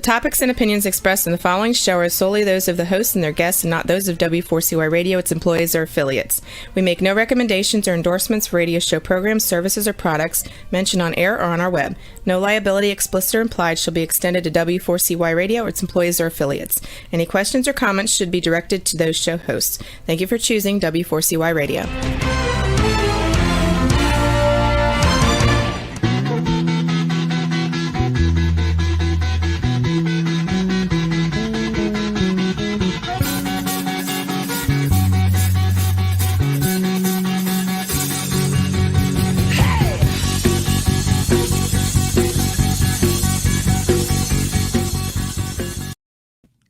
topics and opinions expressed in the following show are solely those of the host and their guests and not those of W4CY Radio, its employees, or affiliates. We make no recommendations or endorsements for radio show programs, services, or products mentioned on air or on our web. No liability, explicit or implied, shall be extended to W4CY Radio or its employees or affiliates. Any questions or comments should be directed to those show hosts. Thank you for choosing W4CY Radio.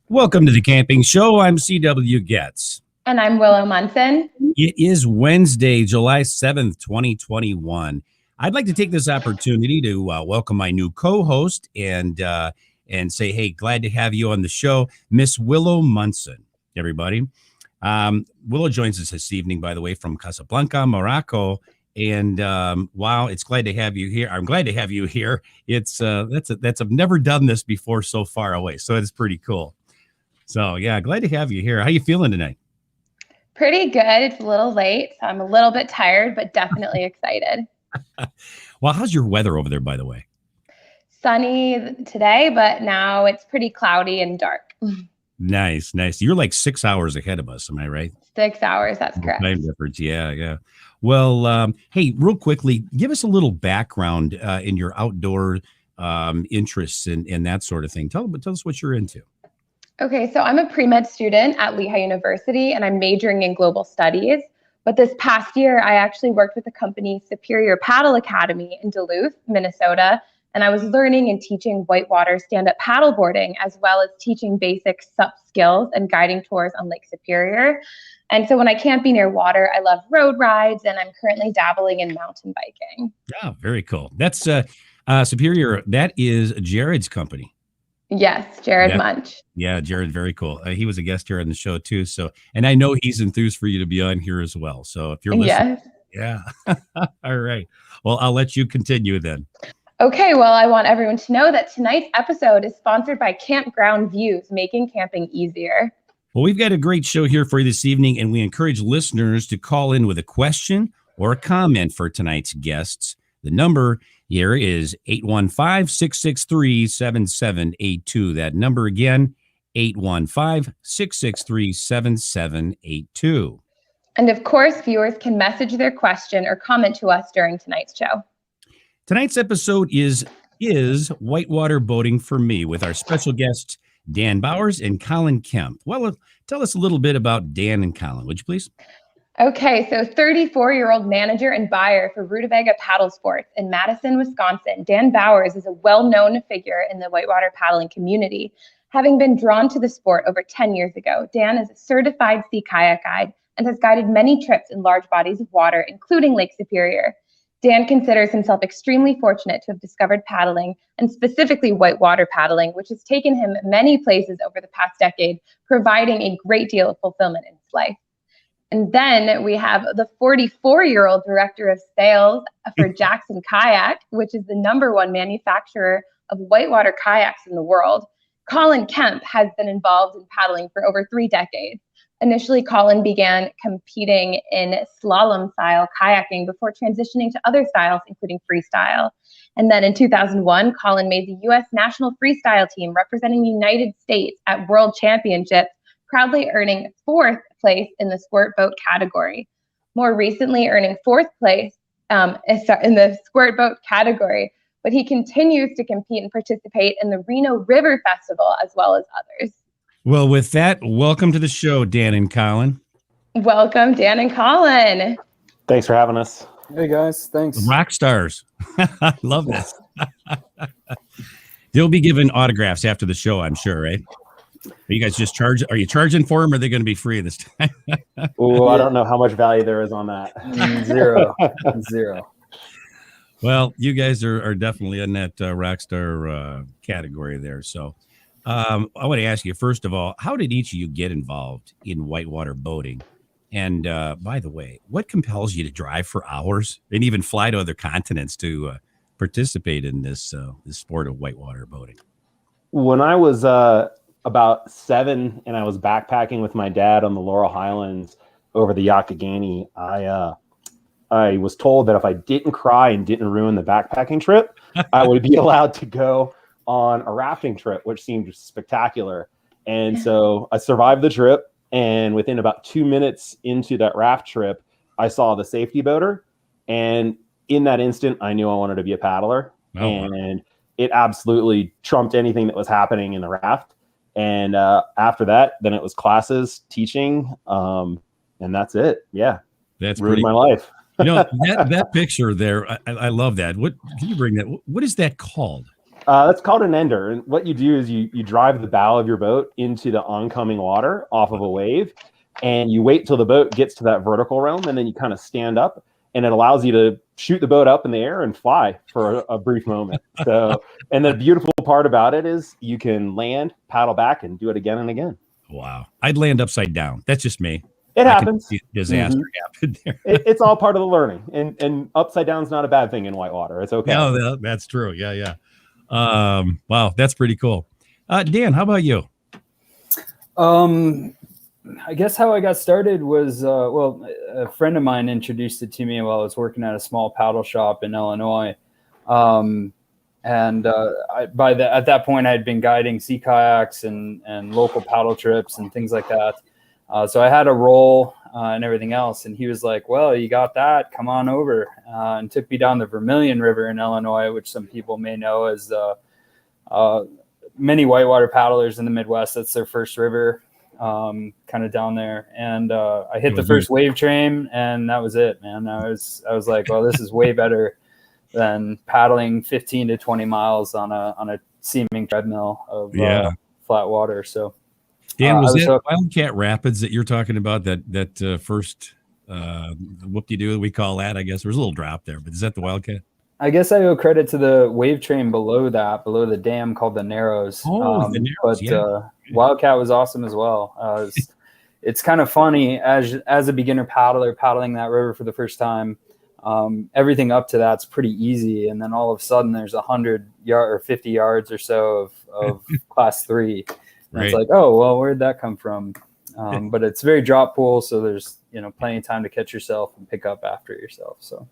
Welcome to the Camping Show. I'm C.W. Getz. And I'm Willow Munson. It is Wednesday, July 7th, 2021. I'd like to take this opportunity to welcome my new co-host and say, hey, glad to have you on the show, Miss Willow Munson, everybody. Willow joins us this evening, by the way, from Casablanca, Morocco. And wow, it's glad to have you here. I'm glad to have you here. It's I've never done this before so far away, so it's pretty cool. So yeah, glad to have you here. How you feeling tonight? Pretty good. It's a little late, so I'm a little bit tired, but definitely excited. Well, how's your weather over there, by the way? Sunny today, but now it's pretty cloudy and dark. Nice. You're like 6 hours ahead of us, am I right? 6 hours, that's correct. Time difference, yeah. Well, hey, real quickly, give us a little background in your outdoor interests and that sort of thing. Tell us what you're into. Okay, so I'm a pre-med student at Lehigh University, and I'm majoring in global studies. But this past year, I actually worked with the company Superior Paddle Academy in Duluth, Minnesota, and I was learning and teaching whitewater stand-up paddleboarding, as well as teaching basic SUP skills and guiding tours on Lake Superior. And so when I can't be near water, I love road rides, and I'm currently dabbling in mountain biking. Oh, very cool. That's Superior. That is Jared's company. Yes, Jared Munch. Yeah, Jared, very cool. He was a guest here on the show too. So, and I know he's enthused for you to be on here as well. So if you're listening, yeah. All right. Well, I'll let you continue then. Okay, well, I want everyone to know that tonight's episode is sponsored by Campground Views, making camping easier. Well, we've got a great show here for you this evening, and we encourage listeners to call in with a question or a comment for tonight's guests. The number here is 815-663-7782. That number again, 815-663-7782. And of course, viewers can message their question or comment to us during tonight's show. Tonight's episode is Whitewater Boating for Me with our special guests, Dan Bowers and Colin Kemp. Well, tell us a little bit about Dan and Colin, would you please? Okay, so 34-year-old manager and buyer for Rutabaga Paddle Sports in Madison, Wisconsin, Dan Bowers is a well-known figure in the whitewater paddling community. Having been drawn to the sport over 10 years ago, Dan is a certified sea kayak guide and has guided many trips in large bodies of water, including Lake Superior. Dan considers himself extremely fortunate to have discovered paddling, and specifically whitewater paddling, which has taken him many places over the past decade, providing a great deal of fulfillment in his life. And then we have the 44-year-old director of sales for Jackson Kayak, which is the #1 manufacturer of whitewater kayaks in the world. Colin Kemp has been involved in paddling for over 3 decades. Initially, Colin began competing in slalom-style kayaking before transitioning to other styles, including freestyle. And then in 2001, Colin made the U.S. national freestyle team representing the United States at World Championships, proudly earning 4th place in the squirt boat category. More recently, earning 4th place in the squirt boat category, but he continues to compete and participate in the Reno River Festival as well as others. Well, with that, welcome to the show, Dan and Colin. Welcome, Dan and Colin. Thanks for having us. Hey, guys. Thanks. Rock stars. I love this. They'll be giving autographs after the show, I'm sure, right? Are you guys just are you charging for them, or are they going to be free this time? Oh, I don't know how much value there is on that. Zero. Well, you guys are definitely in that rock star category there. So I want to ask you, first of all, how did each of you get involved in whitewater boating? And by the way, what compels you to drive for hours and even fly to other continents to participate in this sport of whitewater boating? When I was about 7 and I was backpacking with my dad on the Laurel Highlands over the Youghiogheny, I was told that if I didn't cry and didn't ruin the backpacking trip, I would be allowed to go on a rafting trip, which seemed spectacular. And so I survived the trip. And within about 2 minutes into that raft trip, I saw the safety boater. And in that instant, I knew I wanted to be a paddler. Oh, wow. And it absolutely trumped anything that was happening in the raft. And after that, then it was classes, teaching, and that's it. Yeah, That's ruined pretty my life. that picture there, I love that. What can you bring that? What is that called? That's called an ender. And what you do is you drive the bow of your boat into the oncoming water off of a wave, and you wait till the boat gets to that vertical realm, and then you kind of stand up, and it allows you to shoot the boat up in the air and fly for a brief moment. So, and the beautiful part about it is you can land, paddle back, and do it again and again. Wow. I'd land upside down. That's just me. It happens. Disaster happened there. It's all part of the learning, and upside down is not a bad thing in whitewater. It's okay. No, that's true. Yeah. Wow, that's pretty cool. Dan, how about you? I guguess how I got started was, a friend of mine introduced it to me while I was working at a small paddle shop in Illinois. At that point, I had been guiding sea kayaks and local paddle trips and things like that. So I had a role and everything else. And he was like, well, you got that, come on over. And took me down the Vermilion River in Illinois, which some people may know as many whitewater paddlers in the Midwest. That's their first river, kind of down there. And I hit the first wave train, and that was it, man. I was like, well, this is way better than paddling 15 to 20 miles on a seeming treadmill of flat water. So Dan, was that Wildcat Rapids that you're talking about, that first whoop-de-doo, we call that, I guess? There was a little drop there, but is that the Wildcat? I guess I owe credit to the wave train below the dam called the Narrows. The Narrows, but Wildcat was awesome as well. It's kind of funny as a beginner paddler paddling that river for the first time. Everything up to that's pretty easy, and then all of a sudden there's 100 yard or 50 yards or so of class 3. And It's like, oh well, where'd that come from? But it's very drop pool, so there's plenty of time to catch yourself and pick up after yourself. So,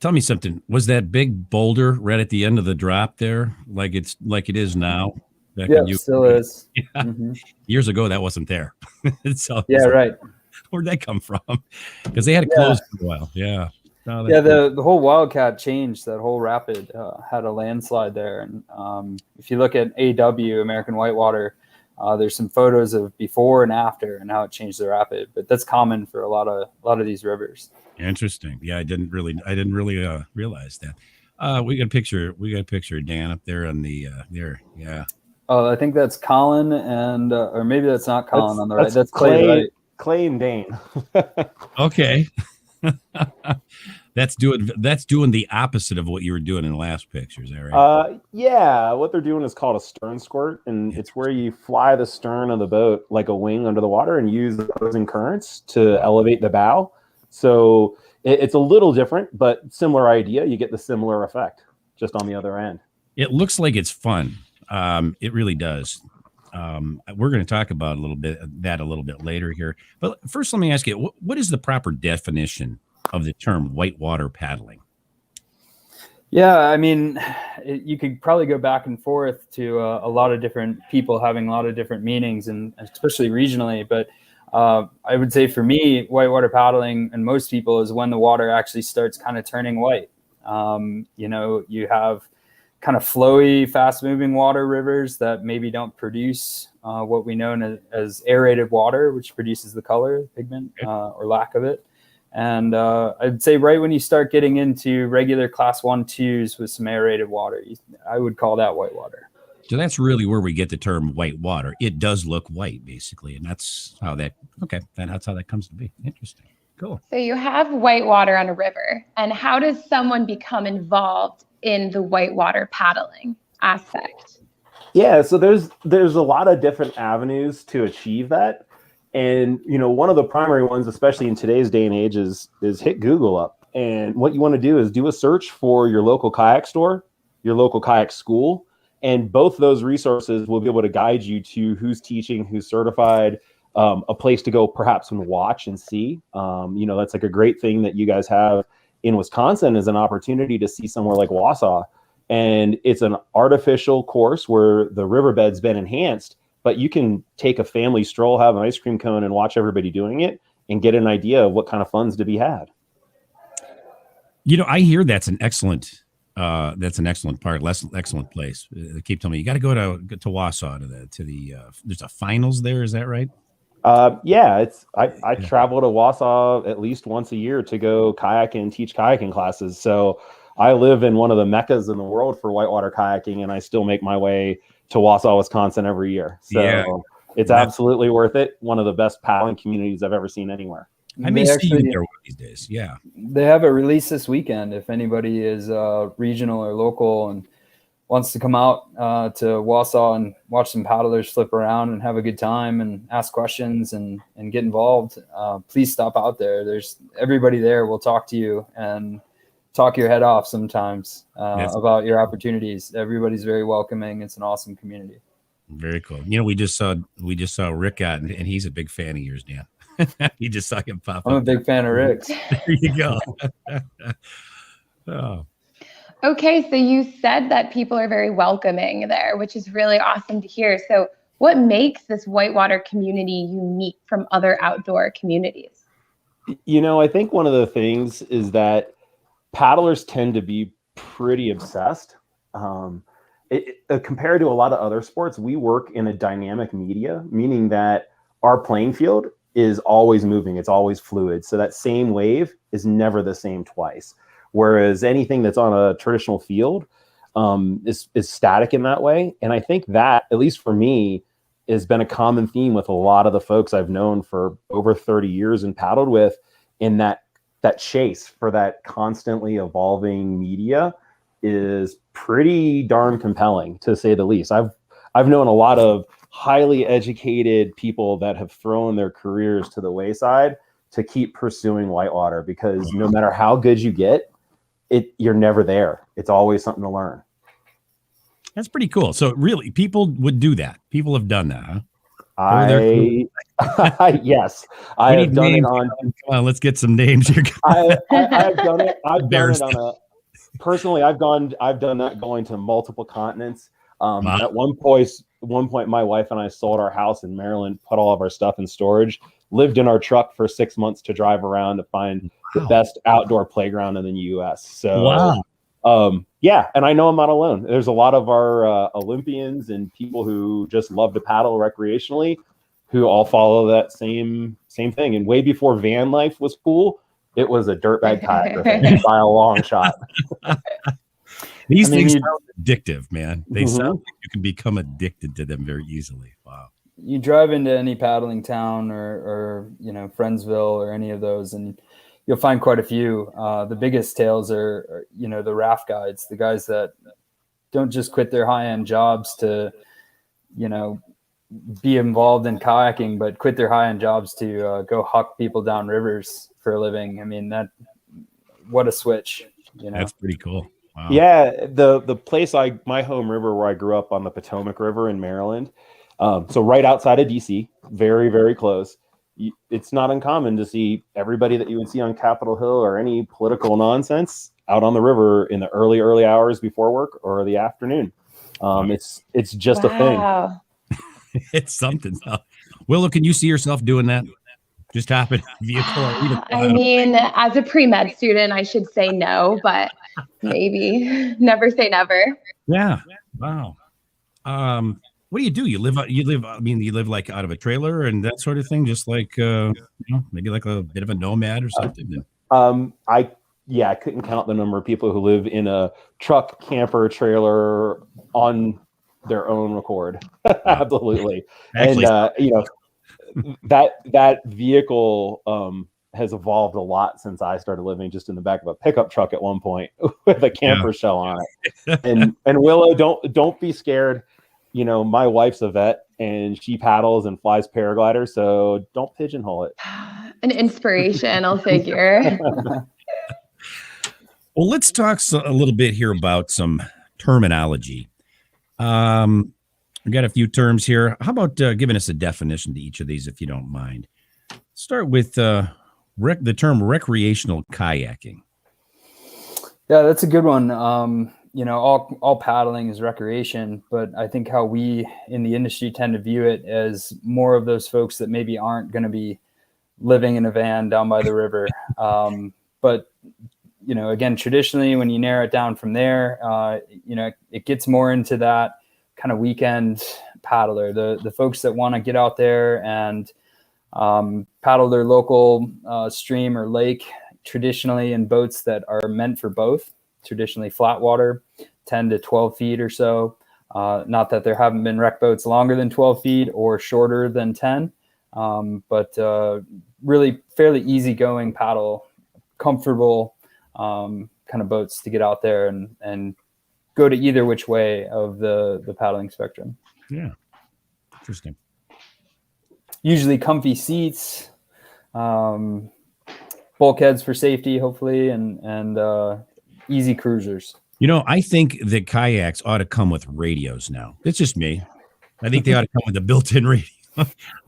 tell me something. Was that big boulder right at the end of the drop there, like it is now? Yeah, it still is. Yeah. Mm-hmm. Years ago, that wasn't there. So right. Where'd that come from? Because they had it closed for a while. Yeah. No, the whole Wildcat changed. That whole rapid had a landslide there, and if you look at AW American Whitewater, there's some photos of before and after and how it changed the rapid. But that's common for a lot of these rivers. Interesting. Yeah, I didn't really realize that. We got a picture of Dan up there on the there. Yeah. Oh, I think that's Colin, and or maybe that's not Colin on the right. That's Clay. Right? Clay and Dane. Okay. That's doing the opposite of what you were doing in the last picture. Is that right? Yeah. What they're doing is called a stern squirt, and it's where you fly the stern of the boat like a wing under the water and use the opposing currents to elevate the bow. So it's a little different, but similar idea. You get the similar effect just on the other end. It looks like it's fun. It really does. We're going to talk about a little bit later here. But first, let me ask you, what is the proper definition of the term whitewater paddling? Yeah, I mean, you could probably go back and forth to a lot of different people having a lot of different meanings, and especially regionally. But I would say for me, whitewater paddling and most people is when the water actually starts kind of turning white. You have kind of flowy, fast-moving water rivers that maybe don't produce what we know as aerated water, which produces the color, pigment, or lack of it. And I'd say right when you start getting into regular class 1, 2s with some aerated water, I would call that whitewater. So that's really where we get the term whitewater. It does look white, basically, and that's how that comes to be. Interesting. Cool. So you have whitewater on a river, and how does someone become involved in the whitewater paddling aspect? Yeah, so there's a lot of different avenues to achieve that. And, one of the primary ones, especially in today's day and age, is hit Google up. And what you want to do is do a search for your local kayak store, your local kayak school, And both those resources will be able to guide you to who's teaching, who's certified, a place to go perhaps and watch and see. That's like a great thing that you guys have in Wisconsin, is an opportunity to see somewhere like Wausau. And it's an artificial course where the riverbed's been enhanced, but you can take a family stroll, have an ice cream cone, and watch everybody doing it and get an idea of what kind of fun's to be had. I hear that's an excellent part, excellent place. They keep telling me you got to go to Wausau to the there's a finals there. Is that right? I travel to Wausau at least once a year to go kayaking and teach kayaking classes. So I live in one of the meccas in the world for whitewater kayaking, and I still make my way to Wausau, Wisconsin every year. So it's absolutely worth it. One of the best paddling communities I've ever seen anywhere. I may see you there one of these days. Yeah. They have a release this weekend. If anybody is regional or local and wants to come out to Wausau and watch some paddlers flip around and have a good time and ask questions and get involved, please stop out there. There's everybody there will talk to you and talk your head off sometimes about your opportunities. Everybody's very welcoming. It's an awesome community. Very cool. We just saw Rick out, and he's a big fan of yours, Dan. You just saw him pop up. I'm a big fan of Rick's. There you go. Oh. Okay, so you said that people are very welcoming there, which is really awesome to hear. So what makes this whitewater community unique from other outdoor communities? I think one of the things is that paddlers tend to be pretty obsessed. Compared to a lot of other sports, we work in a dynamic media, meaning that our playing field is always moving. It's always fluid. So that same wave is never the same twice. Whereas anything that's on a traditional field is static in that way. And I think that, at least for me, has been a common theme with a lot of the folks I've known for over 30 years and paddled with, in that chase for that constantly evolving media is pretty darn compelling, to say the least. I've known a lot of highly educated people that have thrown their careers to the wayside to keep pursuing whitewater, because no matter how good you get, you're never there. It's always something to learn. That's pretty cool. So really, people would do that. People have done that, huh? Yes, I have done it on. Come on, let's get some names here. I've done it. I've done it on a. Personally, I've done that going to multiple continents. Wow. At one point, my wife and I sold our house in Maryland, put all of our stuff in storage, lived in our truck for 6 months to drive around to find the best outdoor playground in the U.S. So, and I know I'm not alone. There's a lot of our Olympians and people who just love to paddle recreationally who all follow that same thing. And way before van life was cool, it was a dirtbag kayaker by a long shot. These things sound addictive, man. They sound like you can become addicted to them very easily. Wow. You drive into any paddling town or Friendsville or any of those, and you'll find quite a few. The biggest tales are the raft guides, the guys that don't just quit their high-end jobs to, be involved in kayaking, but quit their high-end jobs to go huck people down rivers for a living. I mean, what a switch. That's pretty cool. Wow. Yeah, the place my home river where I grew up on the Potomac River in Maryland, so right outside of DC, very, very close. It's not uncommon to see everybody that you would see on Capitol Hill or any political nonsense out on the river in the early hours before work or the afternoon. It's just a thing. It's something. Willow, can you see yourself doing that? Just happen vehicle? I mean, as a pre-med student, I should say no, but maybe. Never say never. Yeah. Wow. What do you do? You live like out of a trailer and that sort of thing, just like maybe like a bit of a nomad or something. I couldn't count the number of people who live in a truck, camper, trailer on their own accord. Absolutely. Actually, and that vehicle has evolved a lot since I started living just in the back of a pickup truck at one point with a camper shell on it. And Willow, don't be scared. My wife's a vet and she paddles and flies paraglider, so don't pigeonhole it. An inspirational figure. Well, let's talk a little bit here about some terminology. We got a few terms here. How about giving us a definition to each of these, if you don't mind? Start with the term recreational kayaking. Yeah, that's a good one. All paddling is recreation, but I think how we in the industry tend to view it as more of those folks that maybe aren't going to be living in a van down by the river. But again, traditionally, when you narrow it down from there, it gets more into that kind of weekend paddler, the folks that want to get out there and paddle their local stream or lake, traditionally in boats that are meant for both, traditionally flat water, 10 to 12 feet or so. Not that there haven't been wreck boats longer than 12 feet or shorter than 10, but really fairly easygoing paddle, comfortable kind of boats to get out there and go to either which way of the paddling spectrum. Yeah, interesting. Usually comfy seats, bulkheads for safety, hopefully, and easy cruisers. I think that kayaks ought to come with radios now. It's just me. I think they ought to come with a built-in radio.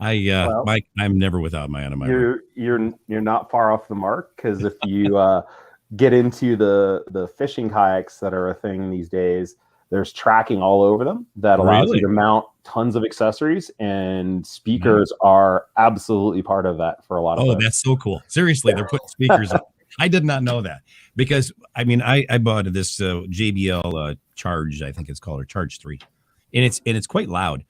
I'm never without my on my. You're not far off the mark, because if you get into the fishing kayaks that are a thing these days, there's tracking all over them that allows you to mount tons of accessories, and speakers are absolutely part of that for a lot of folks. That's so cool. Seriously, they're putting speakers on. I did not know that, because I bought this JBL Charge, I think it's called, or Charge 3, and it's quite loud.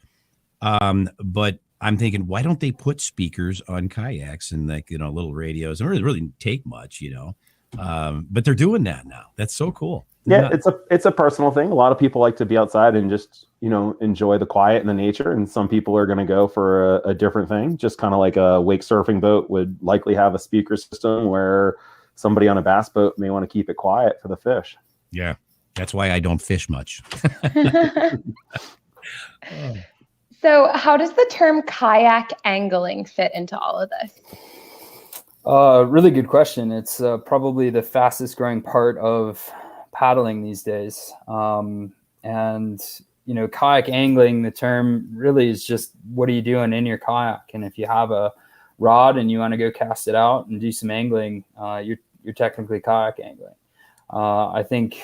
But I'm thinking, why don't they put speakers on kayaks and little radios? It doesn't really take much, but they're doing that now. That's so cool. Yeah, it's a personal thing. A lot of people like to be outside and just enjoy the quiet and the nature, and some people are going to go for a different thing. Just kind of like a wake surfing boat would likely have a speaker system, where somebody on a bass boat may want to keep it quiet for the fish. Yeah, that's why I don't fish much. So how does the term kayak angling fit into all of this? Really good question. It's probably the fastest growing part of paddling these days. Kayak angling, the term really is just, what are you doing in your kayak? And if you have a rod and you want to go cast it out and do some angling, you're technically kayak angling. I think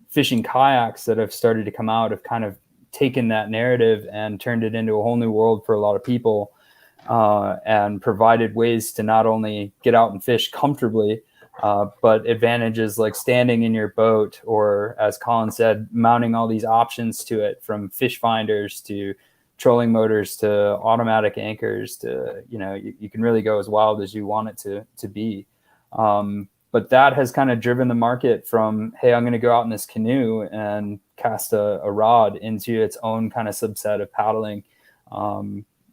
fishing kayaks that have started to come out have kind of taken that narrative and turned it into a whole new world for a lot of people, and provided ways to not only get out and fish comfortably, but advantages like standing in your boat, or, as Colin said, mounting all these options to it, from fish finders to trolling motors to automatic anchors to, you can really go as wild as you want it to be. But that has kind of driven the market from, hey, I'm going to go out in this canoe and cast a rod, into its own kind of subset of paddling.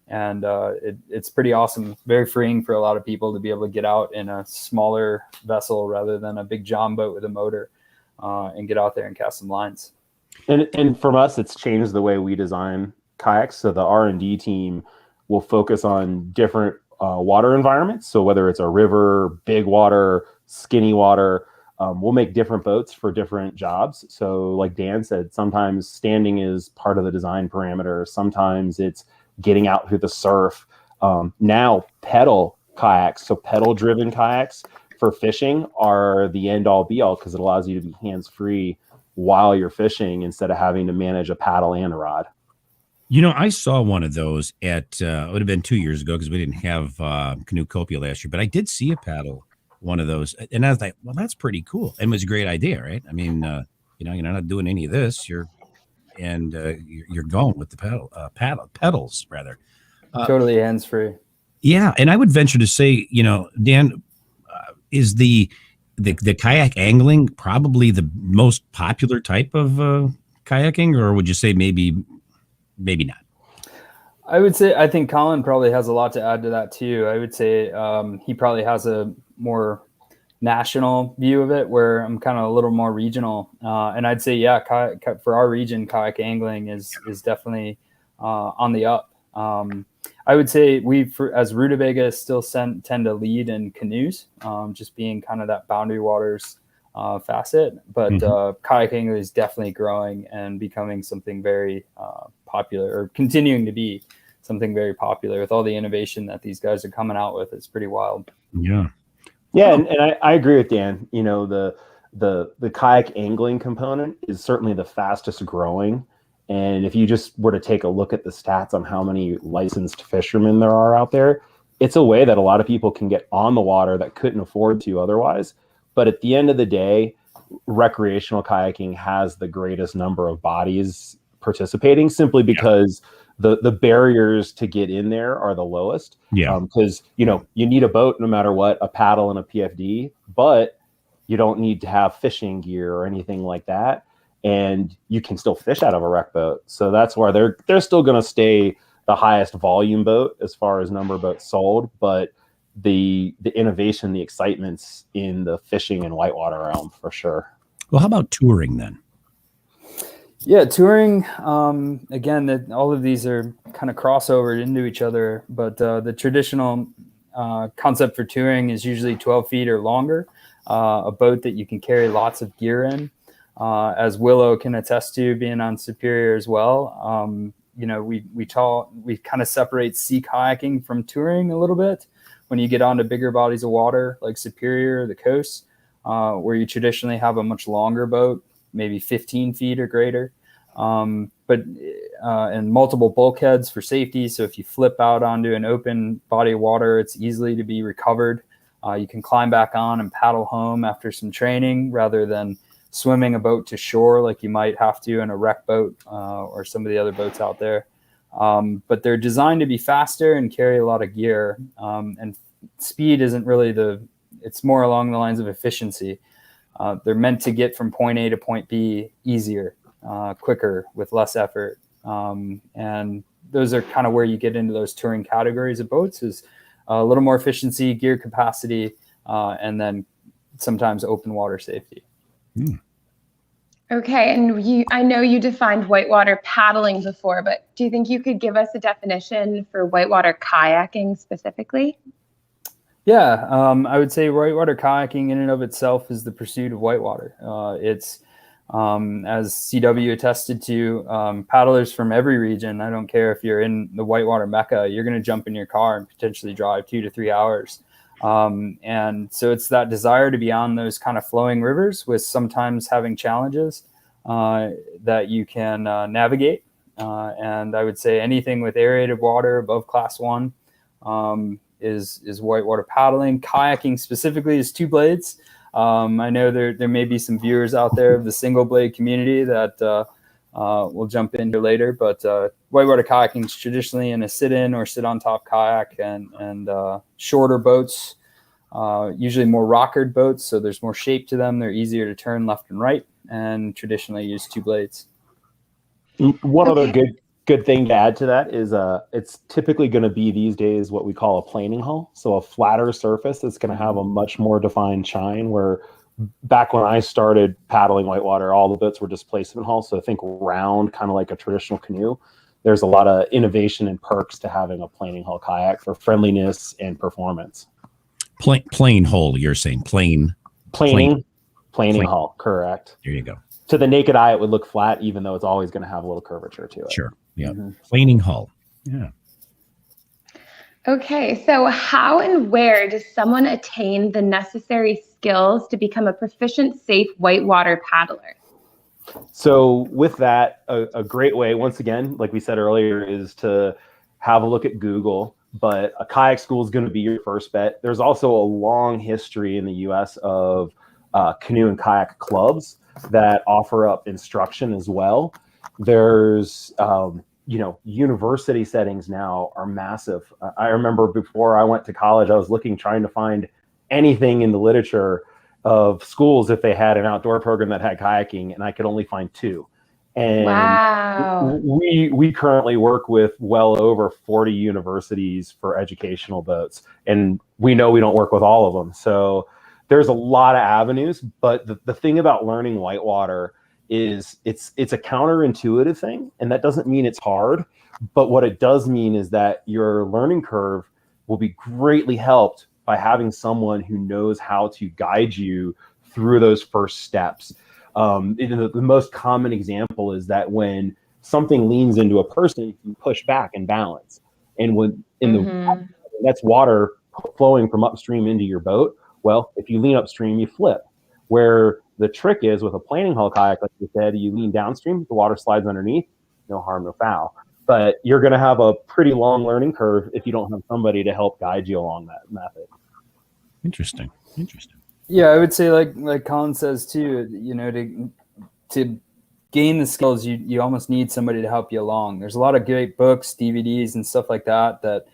It's pretty awesome. Very freeing for a lot of people to be able to get out in a smaller vessel rather than a big john boat with a motor, and get out there and cast some lines. And from us, it's changed the way we design kayaks. So the R&D team will focus on different water environments. So whether it's a river, big water, skinny water, we'll make different boats for different jobs. So like Dan said, sometimes standing is part of the design parameter. Sometimes it's getting out through the surf. Now pedal kayaks, so pedal driven kayaks for fishing, are the end all be all, because it allows you to be hands free while you're fishing, instead of having to manage a paddle and a rod. I saw one of those at, it would have been 2 years ago, because we didn't have Canoecopia last year, but I did see a paddle, one of those. And I was like, well, that's pretty cool. And it was a great idea, right? I mean, you're not doing any of this. You're going with the pedals rather. Totally hands-free. Yeah. And I would venture to say, Dan, is the kayak angling probably the most popular type of kayaking, or would you say maybe not? I think Colin probably has a lot to add to that too. I would say he probably has a more national view of it, where I'm kind of a little more regional. And I'd say, yeah, for our region, kayak angling is definitely on the up. I would say as Rutabaga still tend to lead in canoes, just being kind of that boundary waters facet, but kayaking is definitely growing and becoming something very popular, or continuing to be something very popular with all the innovation that these guys are coming out with. It's pretty wild. Yeah. Yeah, and I agree with Dan. You know, the kayak angling component is certainly the fastest growing. And if you just were to take a look at the stats on how many licensed fishermen there are out there, it's a way that a lot of people can get on the water that couldn't afford to otherwise. But at the end of the day, recreational kayaking has the greatest number of bodies participating, simply because the barriers to get in there are the lowest. Yeah. Because you need a boat no matter what, a paddle and a PFD, but you don't need to have fishing gear or anything like that, and you can still fish out of a rec boat. So that's why they're still going to stay the highest volume boat as far as number of boats sold, but the innovation, the excitement's in the fishing and whitewater realm for sure. Well, how about touring then? Yeah, touring, again, all of these are kind of crossovered into each other, but the traditional concept for touring is usually 12 feet or longer, a boat that you can carry lots of gear in. As Willow can attest to, being on Superior as well. We kind of separate sea kayaking from touring a little bit when you get onto bigger bodies of water like Superior or the coast, where you traditionally have a much longer boat, maybe 15 feet or greater, and multiple bulkheads for safety. So if you flip out onto an open body of water, it's easily to be recovered. You can climb back on and paddle home after some training, rather than swimming a boat to shore like you might have to in a wreck boat or some of the other boats out there. But they're designed to be faster and carry a lot of gear. And speed isn't really it's more along the lines of efficiency. They're meant to get from point A to point B easier, quicker, with less effort. And those are kind of where you get into those touring categories of boats, is a little more efficiency, gear capacity, and then sometimes open water safety. Okay, and I know you defined whitewater paddling before, but do you think you could give us a definition for whitewater kayaking specifically? Yeah, I would say whitewater kayaking in and of itself is the pursuit of whitewater. It's, as CW attested to, paddlers from every region, I don't care if you're in the whitewater mecca, you're going to jump in your car and potentially drive 2 to 3 hours. And so it's that desire to be on those kind of flowing rivers, with sometimes having challenges that you can navigate. And I would say anything with aerated water above class 1 is whitewater paddling. Kayaking specifically is 2 blades. I know there may be some viewers out there of the single blade community that we'll jump in here later, but whitewater kayaking is traditionally in a sit-in or sit-on-top kayak, and shorter boats, usually more rockered boats, so there's more shape to them. They're easier to turn left and right, and traditionally use 2 blades. One other good thing to add to that is it's typically going to be these days what we call a planing hull, so a flatter surface that's going to have a much more defined chine, where back when I started paddling whitewater, all the boats were displacement hulls. So I think round, kind of like a traditional canoe. There's a lot of innovation and perks to having a planing hull kayak for friendliness and performance. Plain hull, you're saying planing hull, correct. There you go. To the naked eye, it would look flat, even though it's always going to have a little curvature to it. Sure. Yeah. Planing hull. Yeah. Okay, so how and where does someone attain the necessary skills to become a proficient, safe whitewater paddler? So with that, a great way, once again, like we said earlier, is to have a look at Google, but a kayak school is going to be your first bet. There's also a long history in the US of canoe and kayak clubs that offer up instruction as well. There's university settings now are massive. I remember before I went to college, I was trying to find anything in the literature of schools if they had an outdoor program that had kayaking, and I could only find 2. And wow. we currently work with well over 40 universities for educational boats, and we know we don't work with all of them. So there's a lot of avenues, but the thing about learning whitewater is it's a counterintuitive thing, and that doesn't mean it's hard, but what it does mean is that your learning curve will be greatly helped by having someone who knows how to guide you through those first steps. The most common example is that when something leans into a person, you push back and balance. And when that's water flowing from upstream into your boat. Well, if you lean upstream, you flip. Where the trick is with a planing hull kayak, like you said, you lean downstream, the water slides underneath, no harm, no foul. But you're going to have a pretty long learning curve if you don't have somebody to help guide you along that method. Interesting. Yeah, I would say like Colin says too, to gain the skills, you almost need somebody to help you along. There's a lot of great books, DVDs, and stuff like that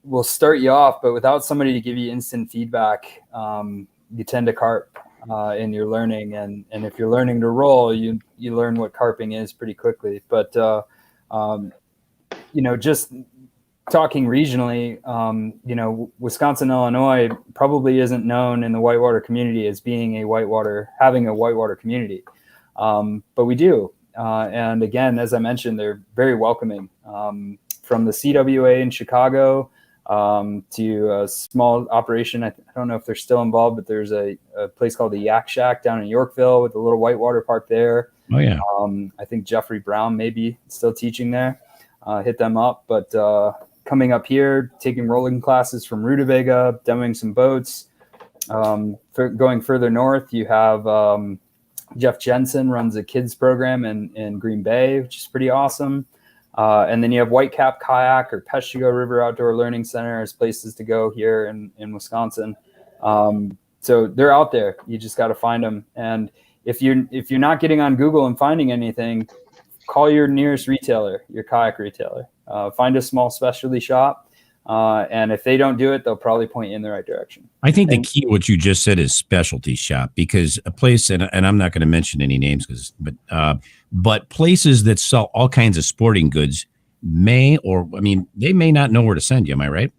will start you off, but without somebody to give you instant feedback, you tend to carp in your learning. And if you're learning to roll, you learn what carping is pretty quickly. But just talking regionally, Wisconsin, Illinois probably isn't known in the whitewater community as being having a whitewater community. But we do. And again, as I mentioned, they're very welcoming, from the CWA in Chicago, to a small operation. I don't know if they're still involved, but there's a place called the Yak Shack down in Yorkville with a little whitewater park there. Oh yeah. I think Jeffrey Brown may be still teaching there. Hit them up. But coming up here, taking rolling classes from Rutabaga, demoing some boats. Going further north, you have Jeff Jensen runs a kids program in Green Bay, which is pretty awesome. And then you have Whitecap Kayak or Peshtigo River Outdoor Learning Center as places to go here in Wisconsin. So they're out there. You just got to find them. And if you're not getting on Google and finding anything, call your nearest retailer, your kayak retailer. Find a small specialty shop. And if they don't do it, they'll probably point you in the right direction. I think the key, what you just said, is specialty shop, because a place, and I'm not going to mention any names, but places that sell all kinds of sporting goods they may not know where to send you. Am I right?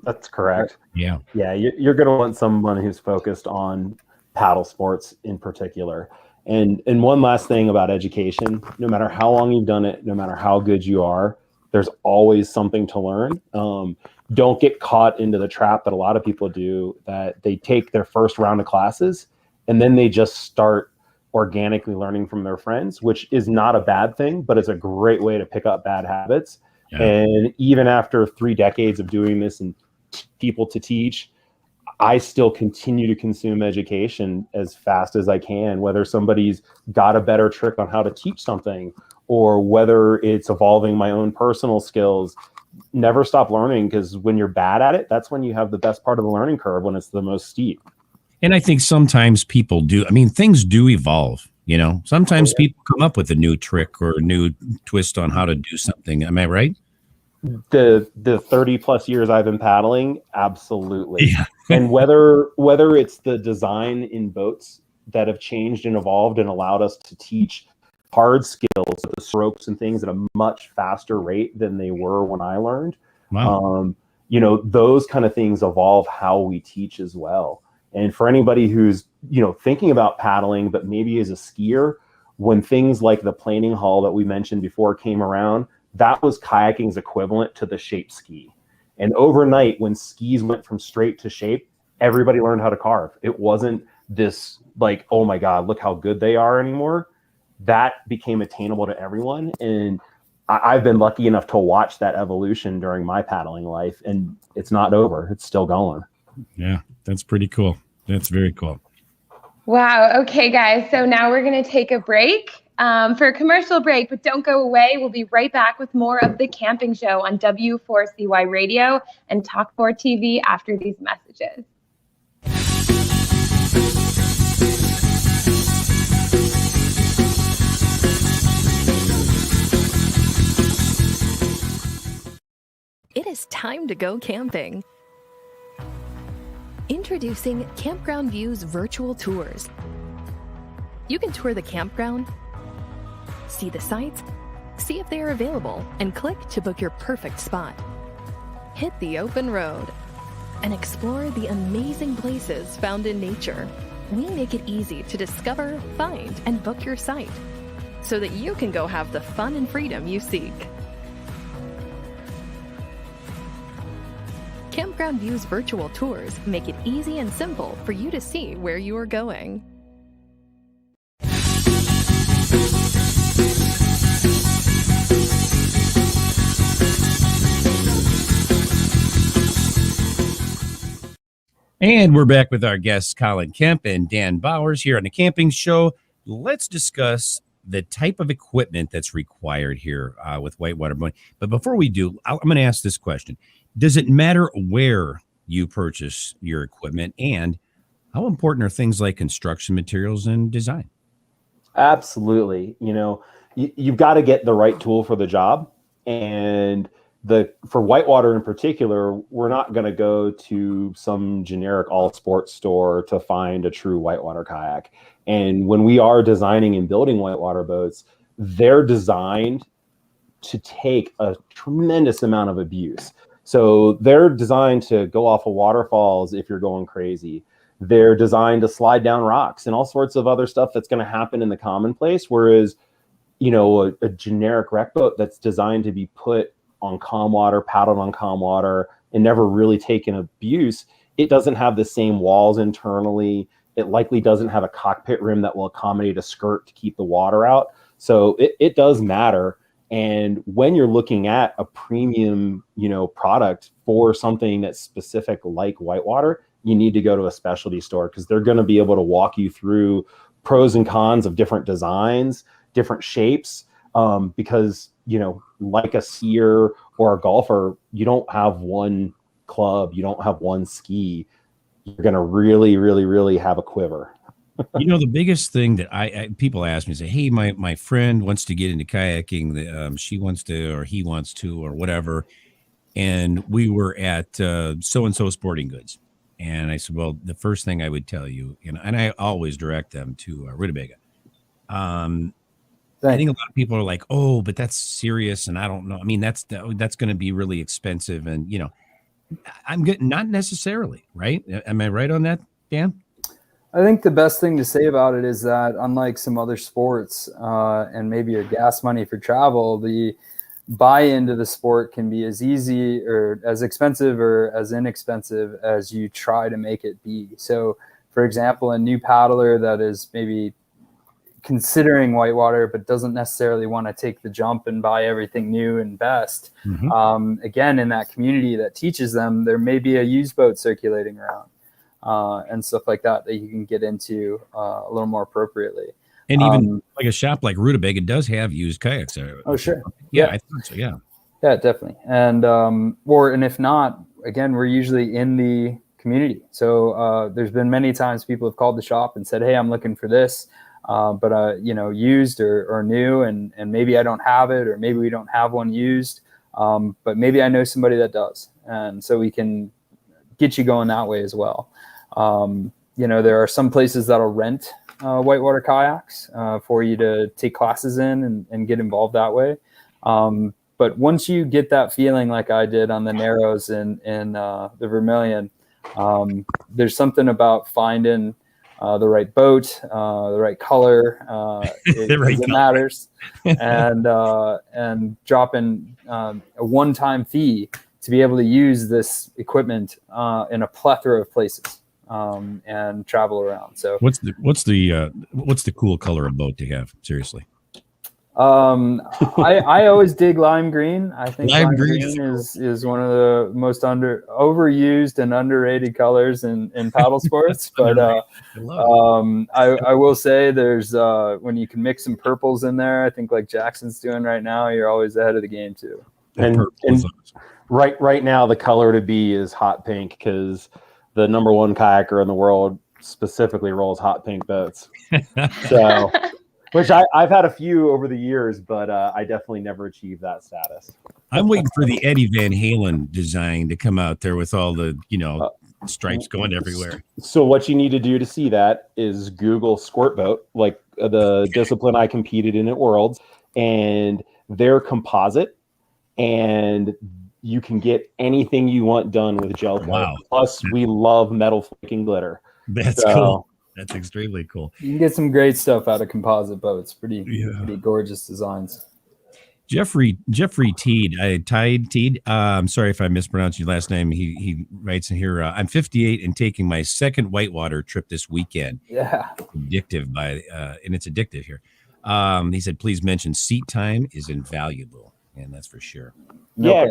That's correct. Yeah. Yeah. You're going to want someone who's focused on paddle sports in particular. And one last thing about education, no matter how long you've done it, no matter how good you are, there's always something to learn. Don't get caught into the trap that a lot of people do, that they take their first round of classes and then they just start organically learning from their friends, which is not a bad thing, but it's a great way to pick up bad habits. Yeah. And even after 3 decades of doing this and people to teach, I still continue to consume education as fast as I can, whether somebody's got a better trick on how to teach something or whether it's evolving my own personal skills. Never stop learning, because when you're bad at it, that's when you have the best part of the learning curve, when it's the most steep. And I think sometimes people do. things do evolve. Sometimes people come up with a new trick or a new twist on how to do something. Am I right? The 30 plus years I've been paddling, absolutely. Yeah. And whether it's the design in boats that have changed and evolved and allowed us to teach hard skills, the strokes and things at a much faster rate than they were when I learned. Wow. Those kind of things evolve how we teach as well. And for anybody who's, thinking about paddling, but maybe is a skier, when things like the planing hull that we mentioned before came around, that was kayaking's equivalent to the shape ski. And overnight, when skis went from straight to shape, everybody learned how to carve. It wasn't this like, oh my God, look how good they are anymore. That became attainable to everyone. And I've been lucky enough to watch that evolution during my paddling life, and it's not over. It's still going. Yeah, that's pretty cool. That's very cool. Wow. Okay, guys. So now we're going to take a break for a commercial break, but don't go away. We'll be right back with more of The Camping Show on W4CY Radio and Talk4 TV after these messages. It is time to go camping. Introducing Campground View's virtual tours. You can tour the campground, see the sites, see if they are available, and click to book your perfect spot. Hit the open road and explore the amazing places found in nature. We make it easy to discover, find, and book your site so that you can go have the fun and freedom you seek. Campground View's virtual tours make it easy and simple for you to see where you are going. And we're back with our guests, Colin Kemp and Dan Bowers, here on the Camping Show. Let's discuss the type of equipment that's required here with Whitewater Boating. But before we do, I'm going to ask this question. Does it matter where you purchase your equipment, and how important are things like construction materials and design? Absolutely. You know, you've got to get the right tool for the job. And for whitewater in particular, we're not going to go to some generic all sports store to find a true whitewater kayak. And when we are designing and building whitewater boats, they're designed to take a tremendous amount of abuse. So they're designed to go off of waterfalls if you're going crazy. They're designed to slide down rocks and all sorts of other stuff that's going to happen in the commonplace. Whereas, you know, a generic wreck boat that's designed to be put on calm water, paddled on calm water, and never really taken abuse, it doesn't have the same walls internally. It likely doesn't have a cockpit rim that will accommodate a skirt to keep the water out. So it does matter. And when you're looking at a premium, you know, product for something that's specific like whitewater, you need to go to a specialty store, because they're going to be able to walk you through pros and cons of different designs, different shapes, because, you know, like a skier or a golfer, you don't have one club, you don't have one ski. You're going to really, really, really have a quiver. You know, the biggest thing that I people ask me, say, hey, my friend wants to get into kayaking. She wants to, or he wants to, or whatever. And we were at so-and-so Sporting Goods. And I said, well, the first thing I would tell you, and I always direct them to Rutabaga. I think a lot of people are like, oh, but that's serious. And I don't know. I mean, that's going to be really expensive. And, you know, I'm good. Not necessarily. Right. Am I right on that, Dan? I think the best thing to say about it is that, unlike some other sports and maybe your gas money for travel, the buy into the sport can be as easy or as expensive or as inexpensive as you try to make it be. So, for example, a new paddler that is maybe considering whitewater but doesn't necessarily want to take the jump and buy everything new and best, again, in that community that teaches them, there may be a used boat circulating around and stuff like that you can get into a little more appropriately. And even like a shop like Rutabaga does have used kayaks. Oh, sure. Yeah, I think so. Yeah. Yeah, definitely. And and if not, again, we're usually in the community. So there's been many times people have called the shop and said, hey, I'm looking for this, but you know, used or new, and maybe I don't have it, or maybe we don't have one used, but maybe I know somebody that does. And so we can get you going that way as well. You know, there are some places that'll rent whitewater kayaks for you to take classes in and get involved that way. But once you get that feeling like I did on the Narrows in the Vermilion, there's something about finding the right boat, the right color, it matters, and dropping a one-time fee to be able to use this equipment in a plethora of places. And travel around. So what's the cool color of boat to have? Seriously. I always dig lime green. I think lime green is one of the most overused and underrated colors in paddle sports. But I will say there's when you can mix some purples in there, I think like Jackson's doing right now, you're always ahead of the game too. And right now the color to be is hot pink, because the number one kayaker in the world specifically rolls hot pink boats. So, which I've had a few over the years, but I definitely never achieved that status. I'm waiting for the Eddie Van Halen design to come out there with all the, you know, stripes going everywhere. So what you need to do to see that is Google squirt boat, like the discipline I competed in at Worlds, and they're composite, and you can get anything you want done with gel coat. Wow. Plus, we love metal flaking glitter. That's cool. That's extremely cool. You can get some great stuff out of composite boats. Pretty gorgeous designs. Jeffrey Teed. I'm sorry if I mispronounced your last name. He writes in here. I'm 58 and taking my second whitewater trip this weekend. Yeah. And it's addictive here. He said, please mention seat time is invaluable, and that's for sure. Yeah,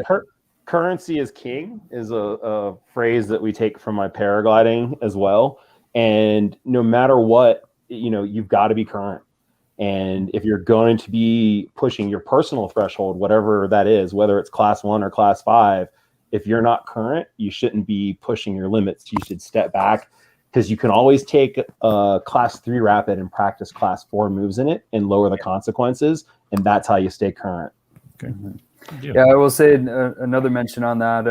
currency is king is a phrase that we take from my paragliding as well. And no matter what, you've got to be current. And if you're going to be pushing your personal threshold, whatever that is, whether it's class 1 or class 5, if you're not current, you shouldn't be pushing your limits. You should step back, because you can always take a class 3 rapid and practice class 4 moves in it and lower the consequences. And that's how you stay current. Okay. Yeah, I will say another mention on that.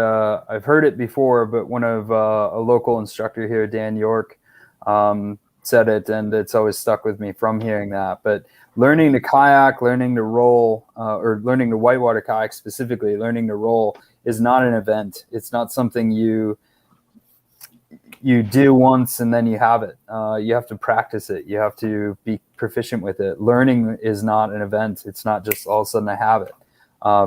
I've heard it before, but one of a local instructor here, Dan York, said it, and it's always stuck with me from hearing that. But learning to kayak, learning to roll, or learning to whitewater kayak specifically, learning to roll is not an event. It's not something you do once and then you have it. You have to practice it. You have to be proficient with it. Learning is not an event. It's not just all of a sudden I have it.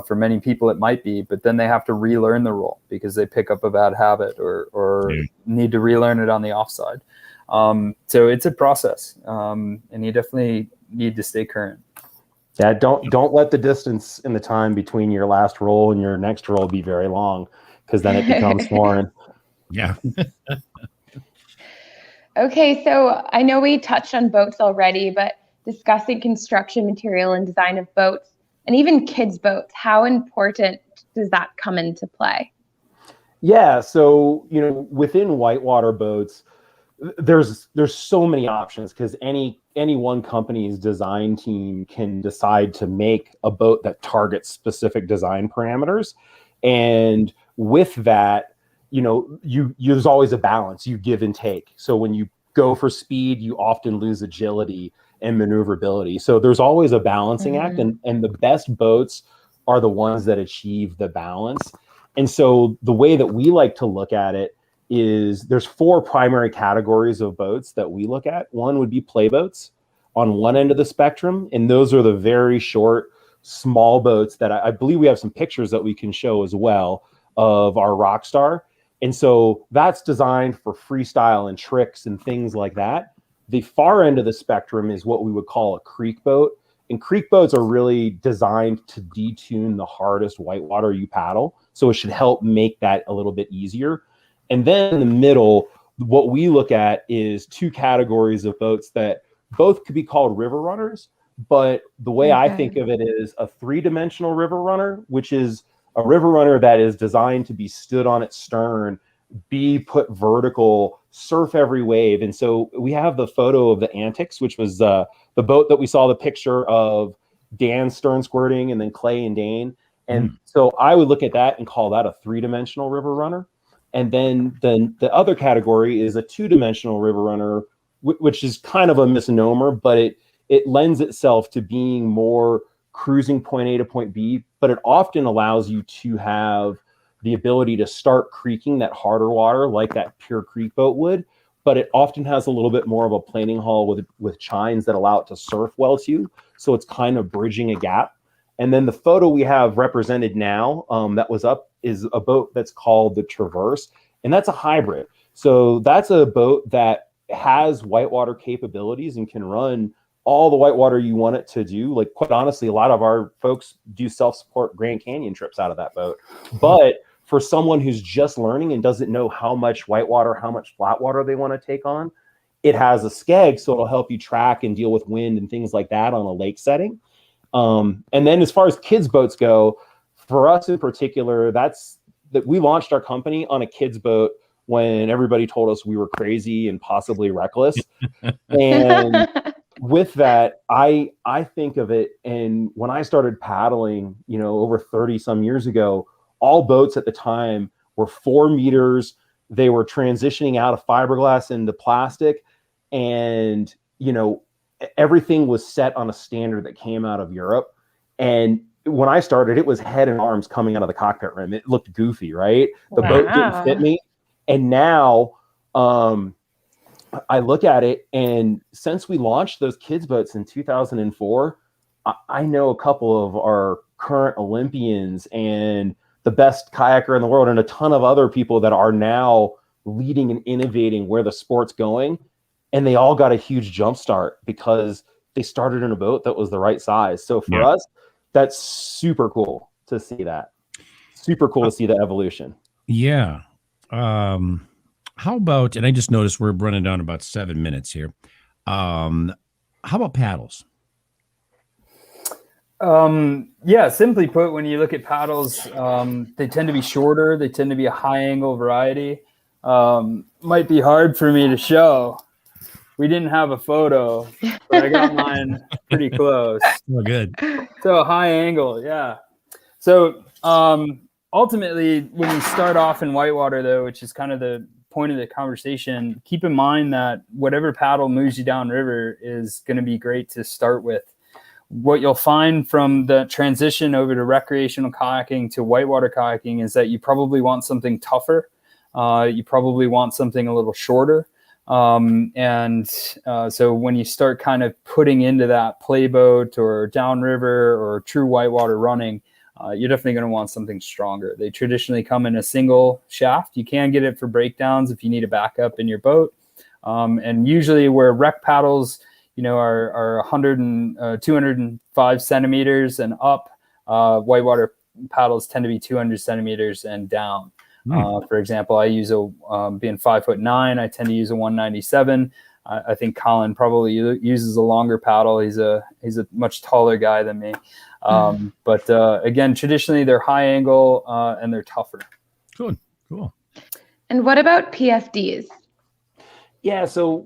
For many people it might be, but then they have to relearn the roll because they pick up a bad habit or need to relearn it on the offside. So it's a process, and you definitely need to stay current. Yeah, don't let the distance in the time between your last roll and your next roll be very long, because then it becomes foreign. Yeah. Okay, so I know we touched on boats already, but discussing construction material and design of boats, and even kids' boats, how important does that come into play? Yeah, so within whitewater boats, there's so many options, because any one company's design team can decide to make a boat that targets specific design parameters, and with that, there's always a balance. You give and take. So when you go for speed, you often lose agility and maneuverability. So there's always a balancing act, and the best boats are the ones that achieve the balance. And so the way that we like to look at it is there's 4 primary categories of boats that we look at. One would be play boats on one end of the spectrum, and those are the very short, small boats that I believe we have some pictures that we can show as well of our Rockstar. And so that's designed for freestyle and tricks and things like that. The far end of the spectrum is what we would call a creek boat. And creek boats are really designed to detune the hardest whitewater you paddle. So it should help make that a little bit easier. And then in the middle, what we look at is 2 categories of boats that both could be called river runners. But the way I think of it is a 3-dimensional river runner, which is a river runner that is designed to be stood on its stern, be put vertical, surf every wave. And so we have the photo of the Antics, which was the boat that we saw the picture of Dan stern squirting and then Clay and Dane. And so I would look at that and call that a 3-dimensional river runner. And then the other category is a 2-dimensional river runner, which is kind of a misnomer, but it lends itself to being more cruising point A to point B, but it often allows you to have the ability to start creaking that harder water like that pure creek boat would, but it often has a little bit more of a planing hull with chines that allow it to surf well too. So it's kind of bridging a gap. And then the photo we have represented now that was up is a boat that's called the Traverse, and that's a hybrid. So that's a boat that has whitewater capabilities and can run all the whitewater you want it to do. Like, quite honestly, a lot of our folks do self-support Grand Canyon trips out of that boat. But for someone who's just learning and doesn't know how much whitewater, how much flat water they want to take on, it has a skeg, so it'll help you track and deal with wind and things like that on a lake setting. And then as far as kids' boats go, for us in particular, that's that we launched our company on a kids' boat when everybody told us we were crazy and possibly reckless. And with that, I think of it, and when I started paddling, over 30 some years ago, all boats at the time were 4 meters. They were transitioning out of fiberglass into plastic, and everything was set on a standard that came out of Europe. And when I started, it was head and arms coming out of the cockpit rim. It looked goofy, right? The boat didn't fit me. And now I look at it, and since we launched those kids boats in 2004, I know a couple of our current Olympians and the best kayaker in the world and a ton of other people that are now leading and innovating where the sport's going. And they all got a huge jump start because they started in a boat that was the right size. So for us, that's super cool to see that. Super cool to see the evolution. Yeah. How about, and I just noticed we're running down about 7 minutes here. How about paddles? Yeah, simply put, when you look at paddles, they tend to be shorter. They tend to be a high angle variety. Might be hard for me to show. We didn't have a photo, but I got mine pretty close. Oh, good. So high angle, yeah. So ultimately, when you start off in whitewater, though, which is kind of the point of the conversation, keep in mind that whatever paddle moves you downriver is going to be great to start with. What you'll find from the transition over to recreational kayaking to whitewater kayaking is that you probably want something tougher. You probably want something a little shorter. So when you start kind of putting into that playboat or downriver or true whitewater running, you're definitely going to want something stronger. They traditionally come in a single shaft. You can get it for breakdowns if you need a backup in your boat. And usually where rec paddles, are 100 and 205 centimeters and up, whitewater paddles tend to be 200 centimeters and down. For example, I use being 5'9", I tend to use a 197. I think Colin probably uses a longer paddle. He's a much taller guy than me. But again, traditionally they're high angle and they're tougher. Good, cool. And what about PFDs? Yeah, so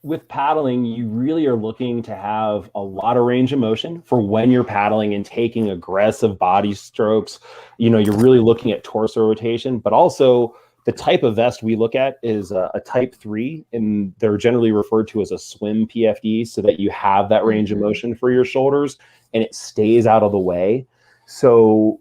with paddling, you really are looking to have a lot of range of motion for when you're paddling and taking aggressive body strokes. You're really looking at torso rotation, but also the type of vest we look at is a type 3, and they're generally referred to as a swim PFD, so that you have that range of motion for your shoulders and it stays out of the way. So,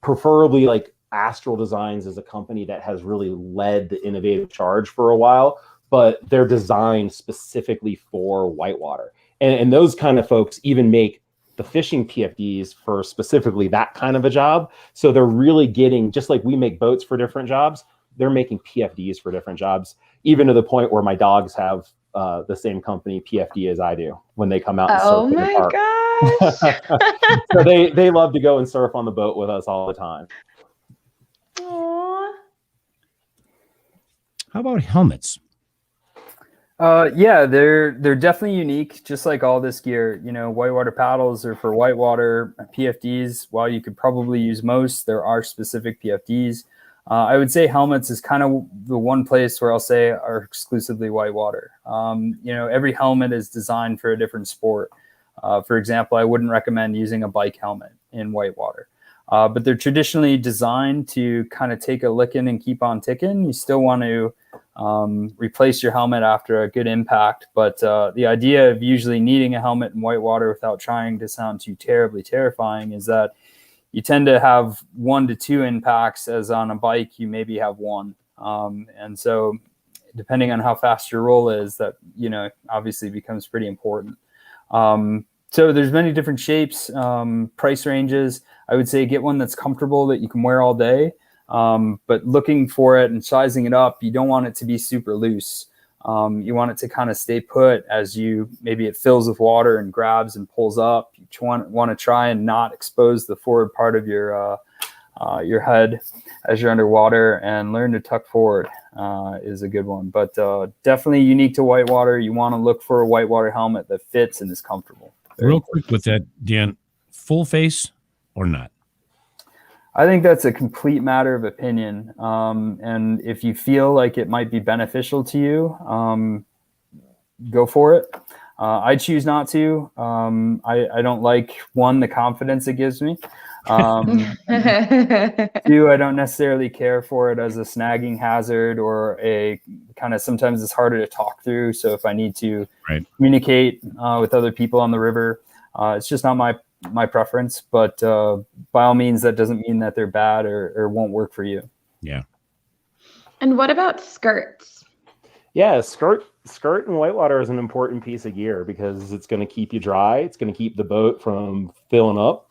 preferably like Astral Designs is a company that has really led the innovative charge for a while, but they're designed specifically for whitewater. And those kind of folks even make the fishing PFDs for specifically that kind of a job. So they're really getting, just like we make boats for different jobs, they're making PFDs for different jobs, even to the point where my dogs have the same company PFD as I do when they come out and surf in the park. Oh my gosh. So they love to go and surf on the boat with us all the time. Aww. How about helmets? Yeah, they're definitely unique, just like all this gear. Whitewater paddles are for whitewater. PFDs, while you could probably use most, there are specific PFDs. I would say helmets is kind of the one place where I'll say are exclusively whitewater. Every helmet is designed for a different sport. For example, I wouldn't recommend using a bike helmet in whitewater. But they're traditionally designed to kind of take a licking and keep on ticking. You still want to replace your helmet after a good impact. But the idea of usually needing a helmet in whitewater without trying to sound too terribly terrifying is that you tend to have 1 to 2 impacts, as on a bike, you maybe have 1. And so depending on how fast your roll is, that, obviously becomes pretty important. So there's many different shapes, price ranges. I would say get one that's comfortable that you can wear all day. But looking for it and sizing it up, you don't want it to be super loose. You want it to kind of stay put as maybe it fills with water and grabs and pulls up. You want to try and not expose the forward part of your head as you're underwater, and learn to tuck forward is a good one. But definitely unique to whitewater. You want to look for a whitewater helmet that fits and is comfortable. Real quick with that, Dan, full face or not? I think that's a complete matter of opinion. And if you feel like it might be beneficial to you, go for it. I choose not to. I don't like, 1, the confidence it gives me. 2, I don't necessarily care for it as a snagging hazard or a kind of, sometimes it's harder to talk through. So if I need to communicate with other people on the river, it's just not my preference, but by all means, that doesn't mean that they're bad or won't work for you. Yeah. And what about skirts? Yeah, skirt in whitewater is an important piece of gear because it's going to keep you dry. It's going to keep the boat from filling up.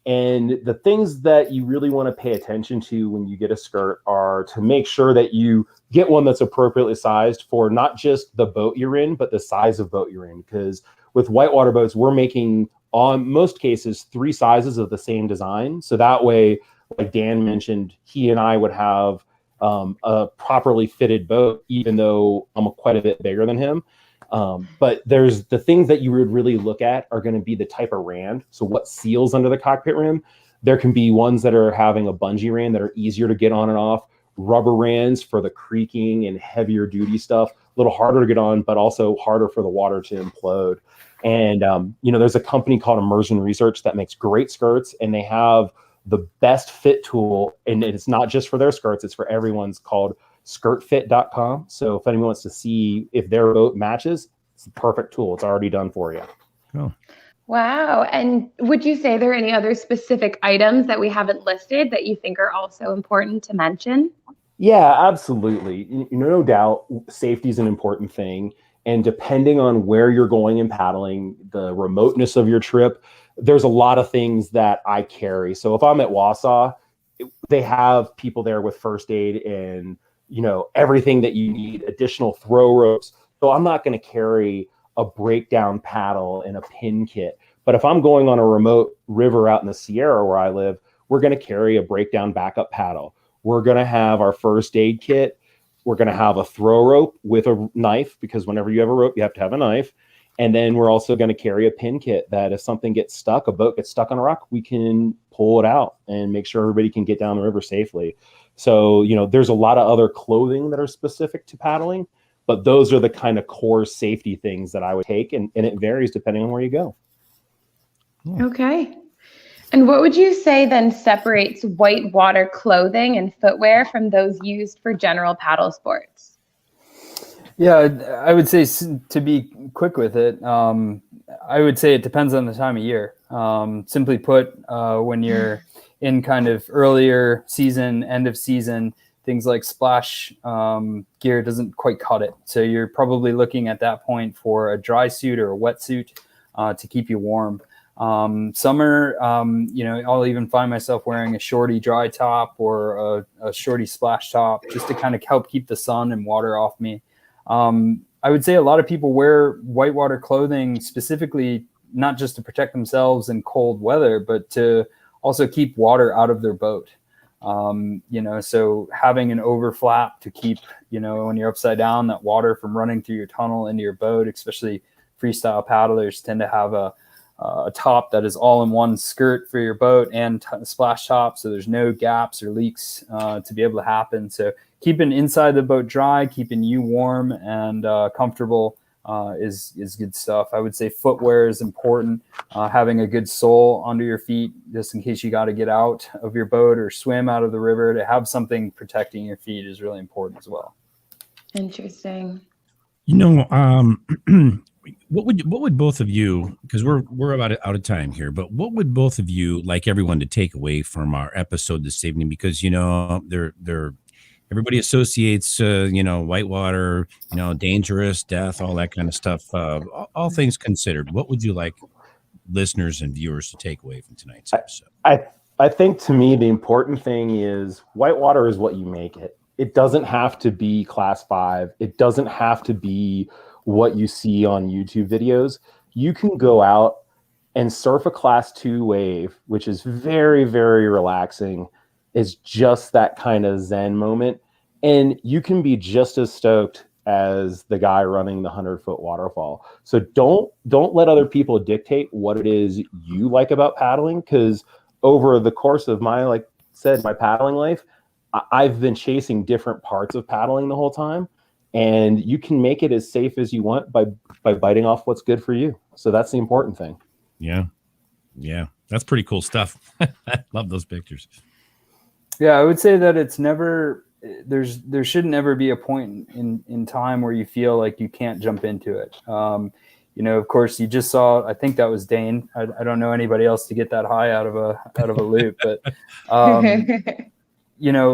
And the things that you really want to pay attention to when you get a skirt are to make sure that you get one that's appropriately sized for not just the boat you're in, but the size of boat you're in. Because with whitewater boats, we're making, on most cases, 3 sizes of the same design. So that way, like Dan mentioned, he and I would have a properly fitted boat, even though I'm quite a bit bigger than him. But there's the things that you would really look at are going to be the type of rand. So what seals under the cockpit rim? There can be ones that are having a bungee rand that are easier to get on and off. Rubber rands for the creaking and heavier duty stuff, a little harder to get on, but also harder for the water to implode. And, there's a company called Immersion Research that makes great skirts, and they have the best fit tool. And it's not just for their skirts, it's for everyone's, called skirtfit.com. So if anyone wants to see if their boat matches, it's the perfect tool. It's already done for you. Oh. Wow. And would you say there are any other specific items that we haven't listed that you think are also important to mention? Yeah, absolutely. No doubt safety is an important thing. And depending on where you're going and paddling, the remoteness of your trip, there's a lot of things that I carry. So if I'm at Wausau, they have people there with first aid and everything that you need, additional throw ropes. So I'm not going to carry a breakdown paddle and a pin kit. But if I'm going on a remote river out in the Sierra where I live, we're going to carry a breakdown backup paddle. We're going to have our first aid kit. We're going to have a throw rope with a knife, because whenever you have a rope, you have to have a knife. And then we're also going to carry a pin kit that if something gets stuck, a boat gets stuck on a rock, we can pull it out and make sure everybody can get down the river safely. So, there's a lot of other clothing that are specific to paddling, but those are the kind of core safety things that I would take. And it varies depending on where you go. Okay. And what would you say then separates whitewater clothing and footwear from those used for general paddle sports? Yeah, I would say, to be quick with it, I would say it depends on the time of year. Simply put, when you're in kind of earlier season, end of season, things like splash gear doesn't quite cut it. So you're probably looking at that point for a dry suit or a wetsuit to keep you warm. Summer, I'll even find myself wearing a shorty dry top or a shorty splash top just to kind of help keep the sun and water off me. I would say a lot of people wear whitewater clothing specifically, not just to protect themselves in cold weather, but to also keep water out of their boat. So having an overflap to keep, when you're upside down, that water from running through your tunnel into your boat, especially freestyle paddlers tend to have a top that is all in one skirt for your boat and splash top. So there's no gaps or leaks to be able to happen. So keeping inside the boat dry, keeping you warm and comfortable is good stuff. I would say footwear is important. Having a good sole under your feet, just in case you got to get out of your boat or swim out of the river, to have something protecting your feet is really important as well. Interesting. What would both of you, because we're about out of time here, but what would both of you like everyone to take away from our episode this evening? Because everybody associates whitewater, dangerous, death, all that kind of stuff. All things considered, what would you like listeners and viewers to take away from tonight's episode? I think, to me, the important thing is whitewater is what you make it. It doesn't have to be Class 5. It doesn't have to be what you see on YouTube videos. You can go out and surf a Class 2 wave, which is very, very relaxing. It's just that kind of Zen moment. And you can be just as stoked as the guy running the 100-foot waterfall. So don't let other people dictate what it is you like about paddling, because over the course of my paddling life, I've been chasing different parts of paddling the whole time. And you can make it as safe as you want by biting off what's good for you. So that's the important thing. Yeah. That's pretty cool stuff. I love those pictures. Yeah, I would say that it's never, there should never be a point in time where you feel like you can't jump into it. Of course, you just saw, I think that was Dane. I don't know anybody else to get that high out of a loop, but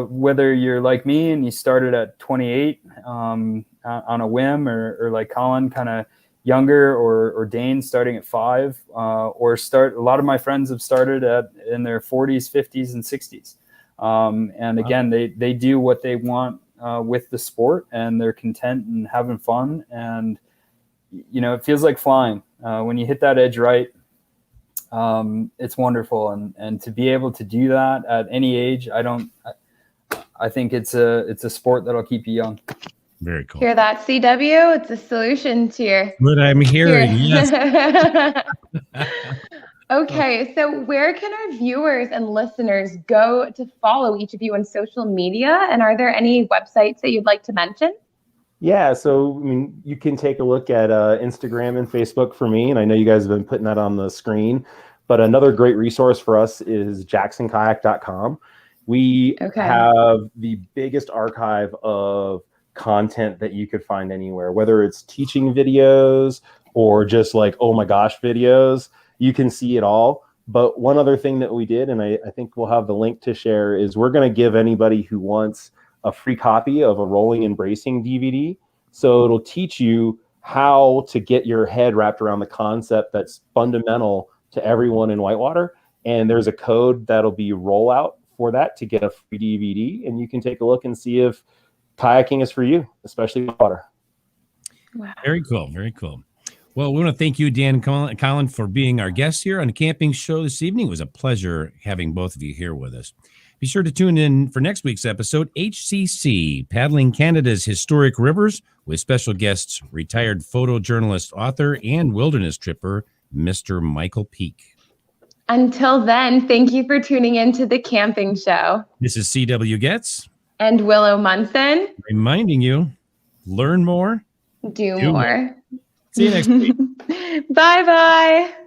whether you're like me and you started at 28 on a whim, or like Colin, kind of younger or ordained starting at 5, or a lot of my friends have started in their 40s, 50s, and 60s. And again, they do what they want with the sport, and they're content and having fun. And, you know, it feels like flying. When you hit that edge right, it's wonderful. And to be able to do that at any age, I think it's a sport that'll keep you young. Very cool. Hear that, CW? It's a solution to your... What I'm hearing, yes. Okay, so where can our viewers and listeners go to follow each of you on social media? And are there any websites that you'd like to mention? Yeah, so I mean, you can take a look at Instagram and Facebook for me, and I know you guys have been putting that on the screen. But another great resource for us is jacksonkayak.com. We have the biggest archive of content that you could find anywhere, whether it's teaching videos or just like, oh my gosh, videos. You can see it all. But one other thing that we did, and I think we'll have the link to share, is we're going to give anybody who wants a free copy of a rolling and bracing DVD. So it'll teach you how to get your head wrapped around the concept that's fundamental to everyone in Whitewater. And there's a code that'll be rollout for that to get a free DVD. And you can take a look and see if kayaking is for you, especially water. Wow. Very cool. Very cool. Well, we want to thank you, Dan and Colin, for being our guests here on the camping show this evening. It was a pleasure having both of you here with us. Be sure to tune in for next week's episode, HCC, Paddling Canada's Historic Rivers, with special guests, retired photojournalist, author, and wilderness tripper, Mr. Michael Peak. Until then, thank you for tuning in to the camping show. This is CW Getz. And Willow Munson. Reminding you, learn more, Do more. See you next week. Bye-bye.